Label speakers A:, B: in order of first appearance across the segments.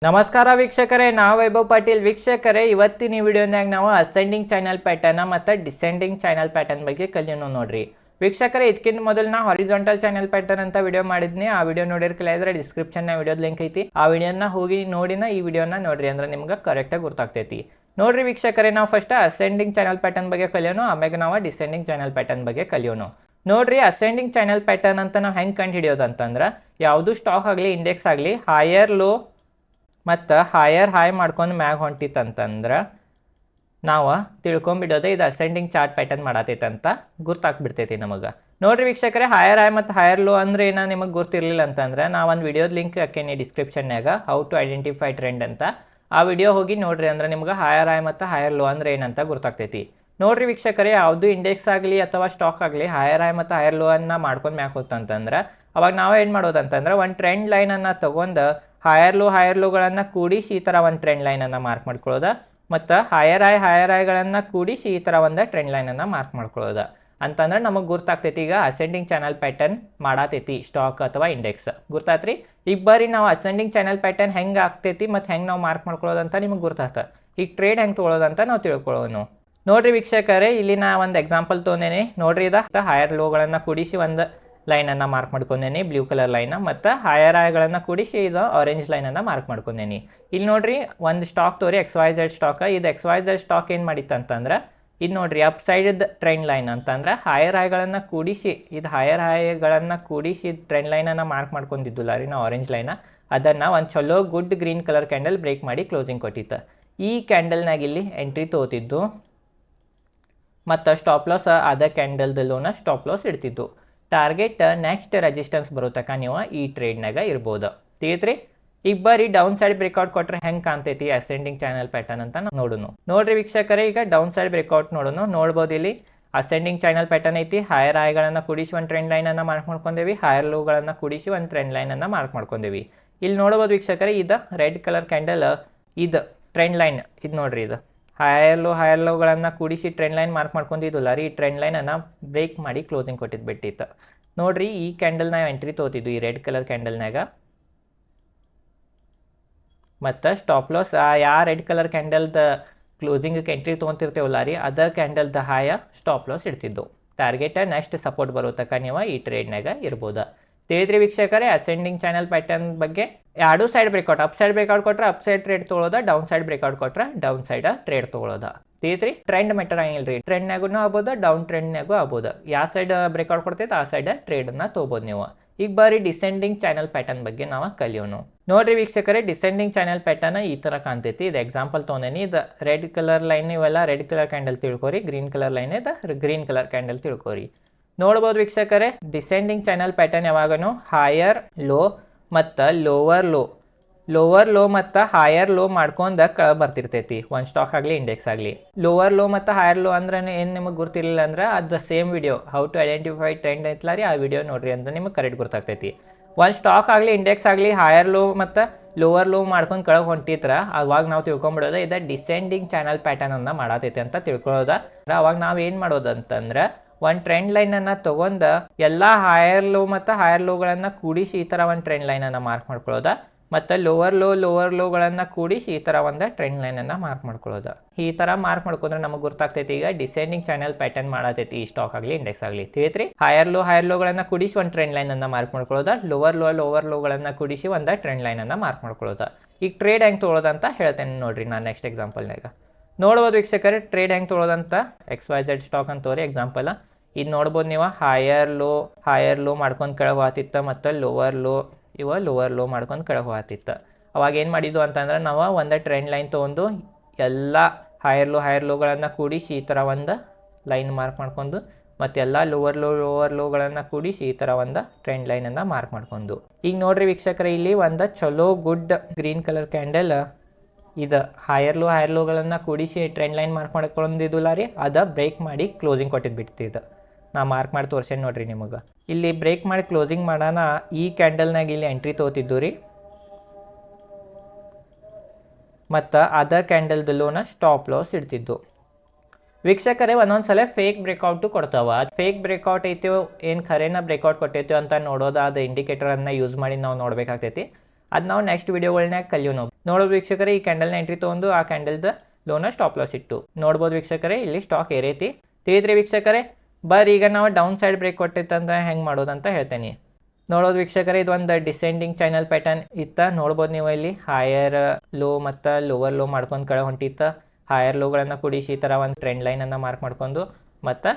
A: ನಮಸ್ಕಾರ ವೀಕ್ಷಕರೇ, ನಾವು ವೈಭವ್ ಪಾಟೀಲ್. ವೀಕ್ಷಕರೇ, ಇವತ್ತಿನ ಈ ವಿಡಿಯೋನಾಗ ನಾವು ಅಸೆಂಡಿಂಗ್ ಚಾನಲ್ ಪ್ಯಾಟರ್ನ್ ಮತ್ತು ಡಿಸೆಂಡಿಂಗ್ ಚಾನಲ್ ಪ್ಯಾಟರ್ನ್ ಬಗ್ಗೆ ಕಲಿಯೋಣ ನೋಡ್ರಿ. ವೀಕ್ಷಕರೇ, ಇದಕ್ಕಿಂತ ಮೊದಲು ನಾ ಹಾರಿಜಾಂಟಲ್ ಚಾನಲ್ ಪ್ಯಾಟರ್ನ್ ಅಂತ ವಿಡಿಯೋ ಮಾಡಿದ್ನಿ. ಆ ವಿಡಿಯೋ ನೋಡಿರ್ಕಲಿದ್ರೆ ಡಿಸ್ಕ್ರಿಪ್ಷನ್ ವಿಡಿಯೋದ ಲಿಂಕ್ ಐತಿ. ಆ ವಿಡಿಯೋನ ಹೋಗಿ ನೋಡಿನ ಈ ವಿಡಿಯೋನ ನೋಡ್ರಿ, ಅಂದ್ರೆ ನಿಮ್ಗೆ ಕರೆಕ್ಟಾಗಿ ಗೊತ್ತಾಗ್ತೈತಿ. ನೋಡ್ರಿ ವೀಕ್ಷಕರೇ, ನಾವು ಫಸ್ಟ್ ಅಸೆಂಡಿಂಗ್ ಚಾನಲ್ ಪ್ಯಾಟರ್ನ್ ಬಗ್ಗೆ ಕಲಿಯೋಣ, ಆಮ್ಯಾಗ ನಾವು ಡಿಸೆಂಡಿಂಗ್ ಚಾನಲ್ ಪ್ಯಾಟರ್ನ್ ಬಗ್ಗೆ ಕಲಿಯೋಣ. ನೋಡ್ರಿ, ಅಸೆಂಡಿಂಗ್ ಚಾನಲ್ ಪ್ಯಾಟರ್ನ್ ಅಂತ ನಾವು ಹೆಂಗೆ ಕಂಡು ಹಿಡಿಯೋದು ಅಂತಂದ್ರೆ, ಯಾವುದು ಸ್ಟಾಕ್ ಆಗಲಿ ಇಂಡೆಕ್ಸ್ ಆಗಲಿ ಹೈಯರ್ ಲೋ ಮತ್ತು ಹೈಯರ್ ಹೈ ಮಾಡ್ಕೊಂಡು ಮ್ಯಾಗ ಹೊಂಟಿತ್ತಂತಂದ್ರೆ ನಾವು ತಿಳ್ಕೊಂಬಿಡೋದು ಇದು ಅಸೆಂಡಿಂಗ್ ಚಾರ್ಟ್ ಪ್ಯಾಟರ್ನ್ ಮಾಡತೈತೆ ಅಂತ ಗುರ್ತಾಗ್ಬಿಡ್ತೈತಿ ನಮಗೆ. ನೋಡ್ರಿ ವೀಕ್ಷಕರೇ, ಹೈಯರ್ ಹೈ ಮತ್ತು ಹೈಯರ್ ಲೋ ಅಂದ್ರೆ ಏನೋ ನಿಮಗೆ ಗೊತ್ತಿರಲಿಲ್ಲ ಅಂತಂದ್ರೆ ನಾವು ಒಂದು ವಿಡಿಯೋದ ಲಿಂಕ್ ಹಾಕೇನಿ ಡಿಸ್ಕ್ರಿಪ್ಷನ್ಯಾಗ, ಹೌ ಟು ಐಡೆಂಟಿಫೈ ಟ್ರೆಂಡ್ ಅಂತ. ಆ ವಿಡಿಯೋ ಹೋಗಿ ನೋಡ್ರಿ, ಅಂದ್ರೆ ನಿಮ್ಗೆ ಹೈಯರ್ ಹೈ ಮತ್ತು ಹೈಯರ್ ಲೋ ಅಂದ್ರೆ ಏನಂತ ಗೊತ್ತಾಗ್ತೈತಿ. ನೋಡ್ರಿ ವೀಕ್ಷಕರೇ, ಯಾವುದು ಇಂಡೆಕ್ಸ್ ಆಗಲಿ ಅಥವಾ ಸ್ಟಾಕ್ ಆಗಲಿ ಹೈಯರ್ ಹೈ ಮತ್ತು ಹೈಯರ್ ಲೋ ಅನ್ನ ಮಾಡ್ಕೊಂಡು ಮ್ಯಾಕ್ ಹೋಗ್ತಂತಂದ್ರೆ ಅವಾಗ ನಾವು ಏನು ಮಾಡೋದಂತಂದ್ರೆ ಒಂದು ಟ್ರೆಂಡ್ ಲೈನನ್ನು ತೊಗೊಂಡು ಹೈಯರ್ ಲೋಗಳನ್ನು ಕೂಡಿಸಿ ಈ ಥರ ಒಂದು ಟ್ರೆಂಡ್ ಲೈನನ್ನು ಮಾರ್ಕ್ ಮಾಡ್ಕೊಳ್ಳೋದು, ಮತ್ತು ಹೈಯರ್ ಐಗಳನ್ನು ಕೂಡಿಸಿ ಈ ಥರ ಒಂದು ಟ್ರೆಂಡ್ ಲೈನನ್ನು ಮಾರ್ಕ್ ಮಾಡ್ಕೊಳ್ಳೋದು ಅಂತಂದ್ರೆ ನಮಗೆ ಗುರ್ತಾಗ್ತೈತಿ ಈಗ ಅಸೆಂಡಿಂಗ್ ಚಾನಲ್ ಪ್ಯಾಟರ್ನ್ ಮಾಡತೈತಿ ಸ್ಟಾಕ್ ಅಥವಾ ಇಂಡೆಕ್ಸ್. ಗುರ್ತಾತ್ರಿ? ಈಗ ಬರ್ರಿ ನಾವು ಅಸೆಂಡಿಂಗ್ ಚಾನಲ್ ಪ್ಯಾಟರ್ನ್ ಹೆಂಗೆ ಆಗ್ತೈತಿ ಮತ್ತು ಹೆಂಗೆ ನಾವು ಮಾರ್ಕ್ ಮಾಡ್ಕೊಳ್ಳೋದಂತ ನಿಮಗೆ ಗುರ್ತಾಗ್ತದೆ. ಈಗ ಟ್ರೇಡ್ ಹೆಂಗೆ ತೊಗೊಳೋದಂತ ನಾವು ತಿಳ್ಕೊಳ್ಳೋನು. ನೋಡ್ರಿ ವೀಕ್ಷಕರೇ, ಇಲ್ಲಿ ನಾ ಒಂದು ಎಕ್ಸಾಂಪಲ್ ತೊಗೊಂಡೇನಿ. ನೋಡ್ರಿ, ಇದು ಹೈಯರ್ ಲೋಗಳನ್ನು ಕೂಡಿಸಿ ಒಂದು ಲೈನನ್ನು ಮಾರ್ಕ್ ಮಾಡ್ಕೊಂಡೇನಿ, ಬ್ಲೂ ಕಲರ್ ಲೈನ, ಮತ್ತು ಹೈಯರ್ ಐಗಳನ್ನು ಕೂಡಿಸಿ ಇದು ಆರೆಂಜ್ ಲೈನನ್ನು ಮಾರ್ಕ್ ಮಾಡ್ಕೊಂಡೇನಿ. ಇಲ್ಲಿ ನೋಡ್ರಿ, ಒಂದು ಸ್ಟಾಕ್ ತೋರಿ XYZ ಸ್ಟಾಕ್. ಇದು XYZ ಸ್ಟಾಕ್ ಏನು ಮಾಡಿತ್ತು ಅಂತಂದ್ರೆ ಇದು ನೋಡ್ರಿ ಅಪ್ ಸೈಡ್ ಟ್ರೆಂಡ್ ಲೈನ್ ಅಂತಂದ್ರೆ ಹೈಯರ್ ಐಗಳನ್ನು ಕೂಡಿಸಿ, ಇದು ಹೈಯರ್ ಐಗಳನ್ನು ಕೂಡಿಸಿ ಟ್ರೆಂಡ್ ಲೈನನ್ನು ಮಾರ್ಕ್ ಮಾಡ್ಕೊಂಡಿದ್ದಿಲ್ಲ ರೀ ನಾವು ಆರೆಂಜ್ ಲೈನ. ಅದನ್ನು ಒಂದು ಚಲೋ good green colour candle break ಮಾಡಿ ಕ್ಲೋಸಿಂಗ್ ಕೊಟ್ಟಿತ್ತು. ಈ ಕ್ಯಾಂಡಲ್ನಾಗ ಇಲ್ಲಿ ಎಂಟ್ರಿ ತಗೋತಿದ್ದು ಮತ್ತು ಸ್ಟಾಪ್ ಲಾಸ್ ಅದ ಕ್ಯಾಂಡಲ್ದಲ್ಲೂನ ಸ್ಟಾಪ್ ಲಾಸ್ ಇಡ್ತಿದ್ದು. ಟಾರ್ಗೆಟ್ ನೆಕ್ಸ್ಟ್ ರೆಸಿಸ್ಟೆನ್ಸ್ ಬರೋ ತನಕ ನೀವು ಈ ಟ್ರೇಡ್ನಾಗ ಇರ್ಬೋದು. ತಿಳಿತ್ರಿ? ಈಗ ಬರೀ ಡೌನ್ ಸೈಡ್ ಬ್ರೇಕ್ಔಟ್ ಕೊಟ್ಟರೆ ಹೆಂಗೆ ಕಾಣ್ತೈತಿ ಅಸೆಂಡಿಂಗ್ ಚಾನಲ್ ಪ್ಯಾಟರ್ನ್ ಅಂತ ನೋಡೋಣ. ನೋಡ್ರಿ ವೀಕ್ಷಕರೇ, ಈಗ ಡೌನ್ ಸೈಡ್ ಬ್ರೇಕ್ಔಟ್ ನೋಡೋಣ. ನೋಡ್ಬೋದು ಇಲ್ಲಿ ಅಸೆಂಡಿಂಗ್ ಚಾನಲ್ ಪ್ಯಾಟರ್ನ್ ಐತಿ. ಹೈಯರ್ ಐಗಳನ್ನು ಕೂಡಿಸಿ ಒಂದು ಟ್ರೆಂಡ್ ಲೈನನ್ನು ಮಾರ್ಕ್ ಮಾಡ್ಕೊಂಡೇವಿ, ಹೈಯರ್ ಲೋಗಳನ್ನು ಕೂಡಿಸಿ ಒಂದು ಟ್ರೆಂಡ್ ಲೈನನ್ನು ಮಾರ್ಕ್ ಮಾಡ್ಕೊಂಡೇವಿ. ಇಲ್ಲಿ ನೋಡ್ಬೋದು ವೀಕ್ಷಕರೇ, ಇದು ರೆಡ್ ಕಲರ್ ಕ್ಯಾಂಡಲ್, ಇದು ಟ್ರೆಂಡ್ ಲೈನ್. ಇದು ನೋಡ್ರಿ, ಇದು ಹೈಯರ್ ಲೋಗಳನ್ನು ಕೂಡಿಸಿ ಟ್ರೆಂಡ್ ಲೈನ್ ಮಾರ್ಕ್ ಮಾಡ್ಕೊಂಡಿದ್ದಿಲ್ಲ ರೀ. ಈ ಟ್ರೆಂಡ್ ಲೈನನ್ನು ಬ್ರೇಕ್ ಮಾಡಿ ಕ್ಲೋಸಿಂಗ್ ಕೊಟ್ಟಿದ್ದು ಬಿಟ್ಟಿತ್ತು. ನೋಡ್ರಿ, ಈ ಕ್ಯಾಂಡಲ್ನ ಎಂಟ್ರಿ ತಗೋತಿದ್ದು ಈ ರೆಡ್ ಕಲರ್ ಕ್ಯಾಂಡಲ್ನಾಗ, ಮತ್ತು ಸ್ಟಾಪ್ ಲಾಸ್ ಯಾವ ರೆಡ್ ಕಲರ್ ಕ್ಯಾಂಡಲ್ದ ಕ್ಲೋಸಿಂಗ್ಗೆ ಎಂಟ್ರಿ ತೊಗೊತಿರ್ತೇವಲ್ಲ ರೀ, ಅದ ಕ್ಯಾಂಡಲ್ದ ಹಾಯ ಸ್ಟಾಪ್ ಲಾಸ್ ಇಡ್ತಿದ್ದು. ಟಾರ್ಗೆಟ್ ನೆಕ್ಸ್ಟ್ ಸಪೋರ್ಟ್ ಬರೋ ತನಕ ನೀವು ಈ ಟ್ರೇಡ್ನಾಗ ಇರ್ಬೋದು. ತಿಳಿದ್ರಿ ವೀಕ್ಷಕರೇ, ಅಸೆಂಡಿಂಗ್ ಚಾನಲ್ ಪ್ಯಾಟರ್ನ್ ಬಗ್ಗೆ. ಎರಡು side breakout, upside breakout ಕೊಟ್ಟರೆ ಅಪ್ ಸೈಡ್ ಟ್ರೇಡ್ ತೊಗೊಳೋದ, ಡೌನ್ ಸೈಡ್ ಬ್ರೇಕ್ಔಟ್ ಕೊಟ್ಟರೆ ಡೌನ್ ಸೈಡ್ ಟ್ರೇಡ್ ತೊಗೊಳೋದ. ತಿಳಿದ್ರಿ? ಟ್ರೆಂಡ್ ಮೆಟರ್ ಆಗಿಲ್ಲ ರೀ, ಟ್ರೆಂಡ್ನಾಗೂ ಆಗ್ಬೋದು, ಡೌನ್ ಟ್ರೆಂಡ್ನಾಗೂ ಆಗ್ಬೋದು. ಯಾವ ಸೈಡ್ ಬ್ರೇಕ್ಔಟ್ ಕೊಡ್ತೈತೆ ಆ ಸೈಡ್ ಟ್ರೇಡನ್ನು ತೊಗೋಬೋದು ನೀವು. ಈಗ ಬಾರಿ ಡಿಸೆಂಡಿಂಗ್ ಚಾನಲ್ ಪ್ಯಾಟರ್ನ್ ಬಗ್ಗೆ ನಾವು ಕಲಿಯೋಣ. ನೋಡ್ರಿ ವೀಕ್ಷಕರೇ, ಡಿಸೆಂಡಿಂಗ್ ಚಾನಲ್ ಪ್ಯಾಟರ್ನ್ ಈ ಥರ ಕಾಣ್ತೈತಿ. ಇದು ಎಕ್ಸಾಂಪಲ್ ತೊಗೊಂಡೇನಿ. ಇದು ರೆಡ್ ಕಲರ್ ಲೈನ್, ಇವೆಲ್ಲ ರೆಡ್ ಕಲರ್ ಕ್ಯಾಂಡಲ್ ತಿಳ್ಕೊರಿ. ಗ್ರೀನ್ ಕಲರ್ ಲೈನ್ ಇದೆ, ಗ್ರೀನ್ ಕಲರ್ ಕ್ಯಾಂಡಲ್ ತಿಳ್ಕೊರಿ. ನೋಡ್ಬೋದು ವೀಕ್ಷಕರೇ, ಡಿಸೆಂಡಿಂಗ್ ಚಾನಲ್ ಪ್ಯಾಟರ್ನ್ ಯಾವಾಗನು ಹೈಯರ್ ಲೋ ಮತ್ತು ಲೋವರ್ ಲೋ ಮತ್ತು ಹೈಯರ್ ಲೋ ಮಾಡ್ಕೊಂಡು ಬರ್ತಿರ್ತೈತಿ ಒಂದು ಸ್ಟಾಕ್ ಆಗಲಿ ಇಂಡೆಕ್ಸ್ ಆಗಲಿ. ಲೋವರ್ ಲೋ ಮತ್ತು ಹೈಯರ್ ಲೋ ಅಂದ್ರೆ ಏನು ನಿಮಗೆ ಗೊತ್ತಿರಲಿಲ್ಲ ಅಂದ್ರೆ ಅದು same video how to identify trend ಐತ್ಲ ರೀ, ಆ ವಿಡಿಯೋ ನೋಡ್ರಿ ಅಂದ್ರೆ ನಿಮಗೆ ಕರೆಕ್ಟ್ ಗೊತ್ತಾಗ್ತೈತಿ. ಒಂದು ಸ್ಟಾಕ್ ಆಗಲಿ ಇಂಡೆಕ್ಸ್ ಆಗಲಿ ಹೈಯರ್ ಲೋ ಮತ್ತು ಲೋವರ್ ಲೋ ಮಾಡ್ಕೊಂಡು ಕೆಳಗೆ ಹೊಂಟಿತ್ರ ಅವಾಗ ನಾವು ತಿಳ್ಕೊಂಬಿಡೋದು ಇದು ಡಿಸೆಂಡಿಂಗ್ ಚಾನಲ್ ಪ್ಯಾಟರ್ನನ್ನು ಮಾಡತೈತಿ ಅಂತ ತಿಳ್ಕೊಳ್ಳೋದ. ಅವಾಗ ನಾವು ಏನು ಮಾಡೋದು ಅಂತಂದ್ರೆ ಒಂದು ಟ್ರೆಂಡ್ ಲೈನನ್ನು ತೊಗೊಂಡು ಎಲ್ಲ ಹೈಯರ್ ಲೋ ಮತ್ತು ಹೈಯರ್ ಲೋಗಳನ್ನು ಕೂಡಿಸಿ ಈ ಥರ ಒಂದು ಟ್ರೆಂಡ್ ಲೈನನ್ನು ಮಾರ್ಕ್ ಮಾಡ್ಕೊಳ್ಳೋದ, ಮತ್ತು ಲೋವರ್ ಲೋಗಳನ್ನು ಕೂಡಿಸಿ ಈ ಥರ ಒಂದು ಟ್ರೆಂಡ್ ಲೈನನ್ನು ಮಾರ್ಕ್ ಮಾಡ್ಕೊಳ್ಳೋದು. ಈ ಥರ ಮಾರ್ಕ್ ಮಾಡ್ಕೊಂಡ್ರೆ ನಮಗೆ ಗೊತ್ತಾಗ್ತೈತಿ ಈಗ ಡಿಸೆಂಡಿಂಗ್ ಚಾನಲ್ ಪ್ಯಾಟರ್ನ್ ಮಾಡತೈತಿ ಈ ಸ್ಟಾಕ್ ಆಗಲಿ ಇಂಡೆಕ್ಸ್ ಆಗಲಿ. ತಿಳಿತ್ರಿ? ಹೈಯರ್ ಲೋಗಳನ್ನು ಕೂಡಿಸಿ ಒಂದು ಟ್ರೆಂಡ್ ಲೈನನ್ನು ಮಾರ್ಕ್ ಮಾಡ್ಕೊಳ್ಳೋದು, ಲೋವರ್ ಲೋಗಳನ್ನು ಕೂಡಿಸಿ ಒಂದು ಟ್ರೆಂಡ್ ಲೈನನ್ನು ಮಾರ್ಕ್ ಮಾಡ್ಕೊಳ್ಳೋದು. ಈಗ ಟ್ರೇಡ್ ಹೆಂಗೆ ತೊಗೊಳೋದು ಅಂತ ಹೇಳ್ತೇನೆ ನೋಡ್ರಿ ನಾನು ನೆಕ್ಸ್ಟ್ ಎಕ್ಸಾಂಪಲ್ನಾಗ. ನೋಡ್ಬೋದು ವೀಕ್ಷಕರೇ, ಟ್ರೇಡ್ ಹೆಂಗೆ ತೊಗೊಳೋದಂತ. XYZ ಸ್ಟಾಕ್ ಅಂತ ತೋರಿ ಎಕ್ಸಾಂಪಲ್. ಇದು ನೋಡ್ಬೋದು ನೀವು, ಹೈಯರ್ ಲೋ ಮಾಡ್ಕೊಂಡು ಕೆಳಗೆ ಹೋಗ್ತಿತ್ತು, ಮತ್ತು ಲೋವರ್ ಲೋ ಮಾಡ್ಕೊಂಡು ಕೆಳಗೆ ಹೋಗ್ತಿತ್ತು. ಅವಾಗ ಏನು ಮಾಡಿದ್ದು ಅಂತಂದ್ರೆ ನಾವು ಒಂದು ಟ್ರೆಂಡ್ ಲೈನ್ ತೊಗೊಂಡು ಎಲ್ಲ ಹೈಯರ್ ಲೋಗಳನ್ನು ಕೂಡಿಸಿ ಈ ಥರ ಒಂದು ಲೈನ್ ಮಾರ್ಕ್ ಮಾಡ್ಕೊಂಡು, ಮತ್ತು ಎಲ್ಲ ಲೋವರ್ ಲೋಗಳನ್ನು ಕೂಡಿಸಿ ಈ ಥರ ಒಂದು ಟ್ರೆಂಡ್ ಲೈನನ್ನು ಮಾರ್ಕ್ ಮಾಡ್ಕೊಂಡು. ಈಗ ನೋಡ್ರಿ ವೀಕ್ಷಕರೇ, ಇಲ್ಲಿ ಒಂದು ಚಲೋ ಗುಡ್ ಗ್ರೀನ್ ಕಲರ್ ಕ್ಯಾಂಡಲ್ ಇದು ಹೈಯರ್ ಲೋಗಳನ್ನು ಕೂಡಿಸಿ ಟ್ರೆಂಡ್ ಲೈನ್ ಮಾರ್ಕ್ ಮಾಡ್ಕೊಂಡಿದ್ದಿಲ್ಲ ರೀ, ಅದು ಬ್ರೇಕ್ ಮಾಡಿ ಕ್ಲೋಸಿಂಗ್ ಕೊಟ್ಟಿದ್ದು ಬಿಡ್ತಿದ್ದು. ನಾ ಮಾರ್ಕ್ ಮಾಡಿ ತೋರ್ಸೇನೆ ನೋಡ್ರಿ ನಿಮಗೆ. ಇಲ್ಲಿ ಬ್ರೇಕ್ ಮಾಡಿ ಕ್ಲೋಸಿಂಗ್ ಮಾಡೋಣ ಈ ಕ್ಯಾಂಡಲ್ನಾಗ ಇಲ್ಲಿ ಎಂಟ್ರಿ ತೊಗೋತಿದ್ದು ರೀ, ಮತ್ತು ಅದ ಕ್ಯಾಂಡಲ್ದಲ್ಲೂನ ಸ್ಟಾಪ್ ಲಾಸ್ ಇಡ್ತಿದ್ದು. ವೀಕ್ಷಕರೇ, ಒಂದೊಂದು ಸಲ ಫೇಕ್ ಬ್ರೇಕ್ಔಟು ಕೊಡ್ತಾವ. ಫೇಕ್ ಬ್ರೇಕ್ಔಟ್ ಐತಿ ಏನು ಖರೇನ ಬ್ರೇಕ್ಔಟ್ ಕೊಟ್ಟೈತಿ ಅಂತ ನೋಡೋದು, ಅದು ಇಂಡಿಕೇಟರನ್ನು ಯೂಸ್ ಮಾಡಿ ನಾವು ನೋಡಬೇಕಾಗ್ತೈತಿ. ಅದು ನಾವು ನೆಕ್ಸ್ಟ್ ವೀಡಿಯೋಗಳ್ನಾಗ ಕಲಿಯೋಣ. ನೋಡೋದು ವೀಕ್ಷಕರೇ, ಈ ಕ್ಯಾಂಡಲ್ನ ಎಂಟ್ರಿ ತೊಗೊಂಡು ಆ ಕ್ಯಾಂಡಲ್ದ ಲೋನ ಸ್ಟಾಪ್ ಲಾಸ್ ಇಟ್ಟು ನೋಡ್ಬೋದು ವೀಕ್ಷಕರೇ, ಇಲ್ಲಿ ಸ್ಟಾಕ್ ಏರೈತಿ. ತಿಳಿದ್ರಿ ವೀಕ್ಷಕರೇ, ಈಗ ನಾವು ಡೌನ್ ಸೈಡ್ ಬ್ರೇಕ್ ಕೊಟ್ಟಿತ್ತಂದ್ರೆ ಹೆಂಗೆ ಮಾಡೋದಂತ ಹೇಳ್ತೇನೆ. ನೋಡೋದು ವೀಕ್ಷಕರೇ, ಇದು ಒಂದು ಡಿಸೆಂಡಿಂಗ್ ಚಾನಲ್ ಪ್ಯಾಟರ್ನ್ ಇತ್ತ. ನೋಡ್ಬೋದು ನೀವು ಇಲ್ಲಿ ಹೈಯರ್ ಲೋ ಮತ್ತು ಲೋವರ್ ಲೋ ಮಾಡ್ಕೊಂಡು ಕೆಳಗೆ ಹೊಂಟಿತ್ತ. ಹೈಯರ್ ಲೋಗಳನ್ನು ಕೂಡಿಸಿ ಈ ಥರ ಒಂದು ಟ್ರೆಂಡ್ ಲೈನನ್ನು ಮಾರ್ಕ್ ಮಾಡ್ಕೊಂಡು ಮತ್ತು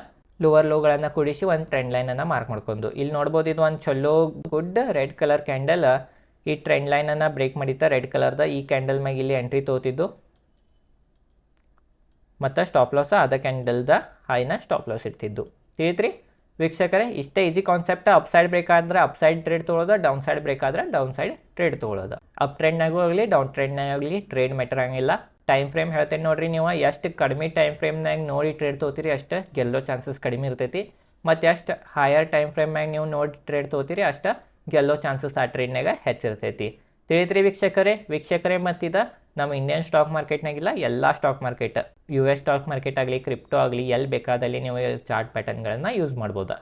A: ಲೋವರ್ ಲೋಗಳನ್ನು ಕೂಡಿಸಿ ಒಂದು ಟ್ರೆಂಡ್ ಲೈನನ್ನು ಮಾರ್ಕ್ ಮಾಡ್ಕೊಂಡು ಇಲ್ಲಿ ನೋಡ್ಬೋದು, ಇದು ಒಂದು ಚಲೋ ಗುಡ್ ರೆಡ್ ಕಲರ್ ಕ್ಯಾಂಡಲ್ ಈ ಟ್ರೆಂಡ್ ಲೈನನ್ನು ಬ್ರೇಕ್ ಮಾಡಿತ್ತ. ರೆಡ್ ಕಲರ್ದ ಈ ಕ್ಯಾಂಡಲ್ ಮ್ಯಾಗ ಇಲ್ಲಿ ಎಂಟ್ರಿ ತೋತಿದ್ದು ಮತ್ತು ಸ್ಟಾಪ್ ಲಾಸ್ ಅದ ಕ್ಯಾಂಡಲ್ದ ಹೈನ ಸ್ಟಾಪ್ ಲಾಸ್ ಇರ್ತಿದ್ದು. ತಿಳಿತ್ರಿ ವೀಕ್ಷಕರೇ, ಇಷ್ಟೇ easy concept. Upside break ಆದರೆ ಅಪ್ ಸೈಡ್ ಟ್ರೇಡ್ ತೊಗೊಳೋದು, ಡೌನ್ ಸೈಡ್ ಬ್ರೇಕ್ ಆದರೆ ಡೌನ್ ಸೈಡ್ ಟ್ರೇಡ್ ತೊಗೊಳೋದು. ಅಪ್ ಟ್ರೆಂಡ್ನಾಗೂ ಆಗಲಿ ಡೌನ್ ಟ್ರೆಂಡ್ನಾಗ ಆಗಲಿ ಟ್ರೇಡ್ ಮೆಟರ್ ಆಗಿಲ್ಲ. ಟೈಮ್ ಫ್ರೇಮ್ ಹೇಳ್ತೇನೆ ನೋಡಿರಿ, ನೀವು ಎಷ್ಟು ಕಡಿಮೆ ಟೈಮ್ ಫ್ರೇಮ್ನಾಗ ನೋಡಿ ಟ್ರೇಡ್ ತೊಗೋತೀರಿ ಅಷ್ಟು ಗೆಲ್ಲೋ ಚಾನ್ಸಸ್ ಕಡಿಮೆ ಇರ್ತೈತಿ. ಮತ್ತು ಎಷ್ಟು ಹೈಯರ್ ಟೈಮ್ ಫ್ರೇಮ್ನಾಗ ನೀವು ನೋಡಿ ಟ್ರೇಡ್ ತೊಗೋತೀರಿ ಅಷ್ಟು ಗೆಲ್ಲೋ ಚಾನ್ಸಸ್ ಆ ಟ್ರೇಡ್ನಾಗ ಹೆಚ್ಚಿರ್ತೈತಿ. ತಿಳಿದ್ರಿ ವೀಕ್ಷಕರೇ ಮತ್ತಿದ ನಮ್ಮ ಇಂಡಿಯನ್ ಸ್ಟಾಕ್ ಮಾರ್ಕೆಟ್ನಾಗಿಲ್ಲ, ಎಲ್ಲ stock market, US stock market ಆಗಲಿ ಕ್ರಿಪ್ಟೋ ಆಗಲಿ ಎಲ್ಲಿ ಬೇಕಾದಲ್ಲಿ ನೀವು ಚಾರ್ಟ್ ಪ್ಯಾಟರ್ನ್ಗಳನ್ನು ಯೂಸ್ ಮಾಡ್ಬೋದು.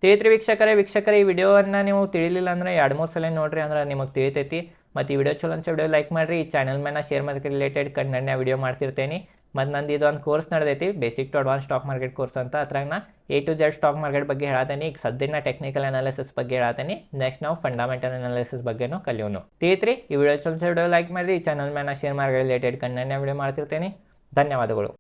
A: ತಿಳಿದ್ರಿ ವೀಕ್ಷಕರೇ, ಈ ವಿಡಿಯೋವನ್ನು ನೀವು ತಿಳಿಲಿಲ್ಲ ಅಂದರೆ 2-3 ಸಲ ನೋಡಿರಿ, ಅಂದ್ರೆ ನಿಮಗೆ ತಿಳಿತೈತಿ. ಮತ್ತು ಈ ವಿಡಿಯೋ ಚಲೋ ಅನ್ಸೋ ವಿಡಿಯೋ ಲೈಕ್ ಮಾಡಿರಿ. ಈ ಚಾನಲ್ ಮೇಲೆ ಶೇರ್ ಮಾರ್ಕೆಟ್ ರಿಲೇಟೆಡ್ ಕಂಟೆಂಟ್ನ ವಿಡಿಯೋ ಮಾಡ್ತಿರ್ತೇನೆ. ಮತ್ತು ನಂದು ಇದೊಂದು ಕೋರ್ಸ್ ನಡೆದೈತಿ, basic to advance stock market course ಅಂತ. ಅದ್ರಾಗ ನಾ A to Z stock market ಬಗ್ಗೆ ಹೇಳತ್ತೀನಿ. ಈಗ ಸದ್ಯನ ಟೆಕ್ನಿಕಲ್ ಅನಾಲಿಸಿಸ್ ಬಗ್ಗೆ ಹೇಳತ್ತೀನಿ. ನೆಕ್ಸ್ಟ್ ನಾವು ಫಂಡಮೆಂಟಲ್ ಅನಾಲಿಸಿಸ್ ಬಗ್ಗೆನೂ ಕಲಿಯೋನು. ತಿಳಿತ್ರಿ, ಈ ವಿಡಿಯೋ ಚಲೋ ವಿಡಿಯೋ ಲೈಕ್ ಮಾಡಿರಿ. ಈ ಚಾನಲ್ ಮೇಲೆ ಶೇರ್ ಮಾರ್ಕೆಟ್ ರಿಲೇಟೆಡ್ ಕಂಟೆಂಟ್ನ ವಿಡಿಯೋ ಮಾಡ್ತಿರ್ತೇನೆ. ಧನ್ಯವಾದಗಳು.